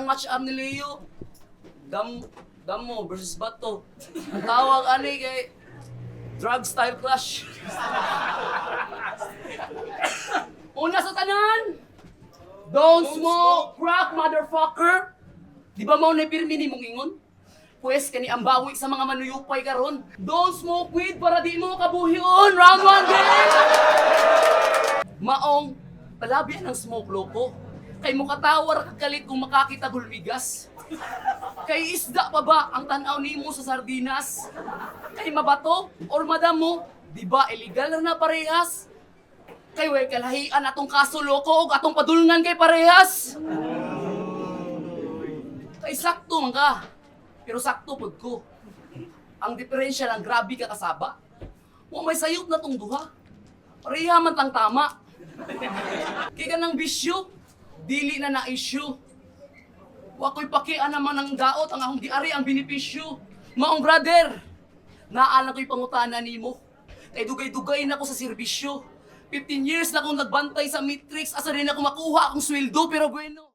ang match up ni Leo. Damo versus Bato. Ang tawag ani kay drug style clash. Una sa tanan, don't smoke crack, motherfucker. Di ba mao na pirmi ni mong ingon? Pwes kani ang bawi sa mga manuyupay karon. Don't smoke weed para di mo kabuhion. Round 1 game. Maong palabi ang smoke loko. Kay mo katawar kakalit kung makakita gulmigas. Kay isda pa ba ang tanaw nimo sa sardinas? Kay mabato or madamo, di ba illegal na parehas? Kay way kalahian atong kaso loko ug atong padulngan kay parehas. Kay sakto man ka. Pero sakto pud ko. Ang diferensya lang grabe ka kasaba. Wa may sayop na tong duha. Pareha man tang tama. Kay kanang bisyo, dili na na-issue. Wa ko'y pakian naman ang daot ang akong diari ang benepisyo. Maong brother, naalang ko'y pangutana nimo. Kay dugay-dugay na ko sa serbisyo. 15 years na akong nagbantay sa Matrix, asa rin ako makuha akong sweldo pero bueno.